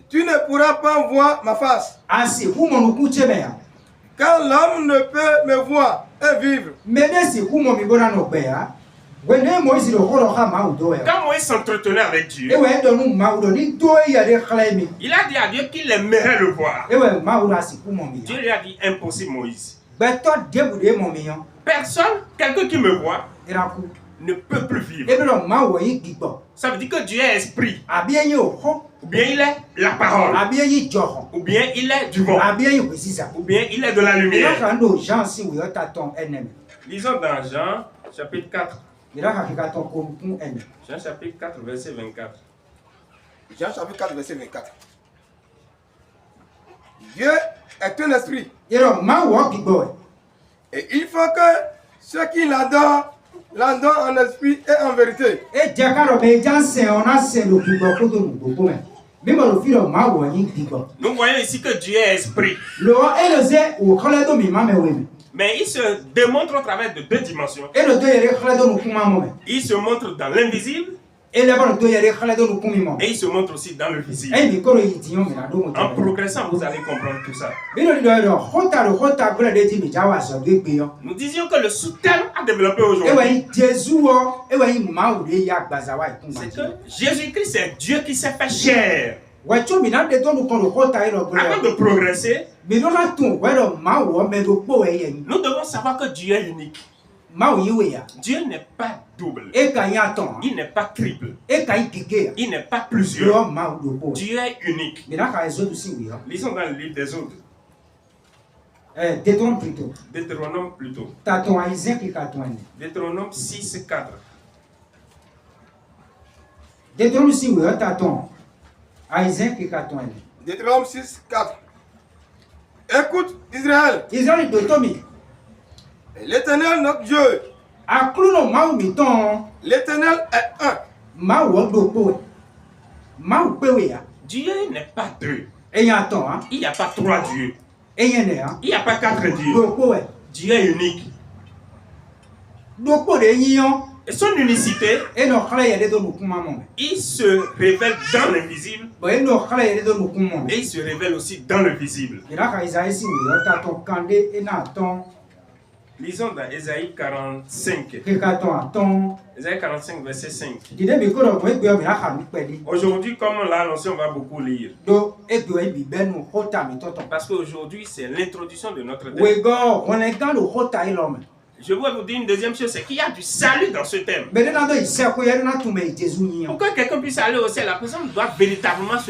Tu ne pourras pas voir ma face. Quand l'homme ne peut me voir et vivre. Quand Moïse s'entretenait avec Dieu, il a dit à Dieu qu'il aimerait le voir. Dieu lui a dit impossible, Moïse. Personne, quelqu'un qui me voit, ne peut plus vivre. Ça veut dire que Dieu est esprit. Ou bien il est la parole. Ou bien il est du vent. Ou bien il est de la lumière. Lisons dans Jean chapitre 4. Jean chapitre 4, verset 24. Jean chapitre 4, verset 24. Dieu est un esprit. Et il faut que ceux qui l'adorent en esprit et en vérité. Nous voyons ici que Dieu est esprit. Mais il se démontre au travers de deux dimensions. Il se montre dans l'invisible. Et il se montre aussi dans le visible. En progressant, vous allez comprendre tout ça. Nous disions que le sous-thème à développer aujourd'hui, c'est que Jésus-Christ est Dieu qui s'est fait chair. Avant de progresser, nous devons savoir que Dieu est unique. Dieu n'est pas double. Il n'est pas triple. Il n'est pas plusieurs. Dieu est unique. Lisons dans le livre des autres. Deutéronome plutôt. Deutéronome 6, 4. Deutéronome 6, 4. Écoute, Israël. L'Éternel, notre Dieu. L'Éternel est un. Dieu n'est pas deux. Il n'y a pas trois dieux. Il n'y a pas quatre dieux. Dieu est unique. Et son unicité, il se révèle dans l'invisible et il se révèle aussi dans le visible. Lisons dans Ésaïe 45. Ésaïe 45, verset 5. Aujourd'hui, comme on l'a annoncé, on va beaucoup lire. Parce qu'aujourd'hui, c'est l'introduction de notre thème. Je vais vous dire une deuxième chose, c'est qu'il y a du salut dans ce thème. Pour que quelqu'un puisse aller au ciel, la personne doit véritablement se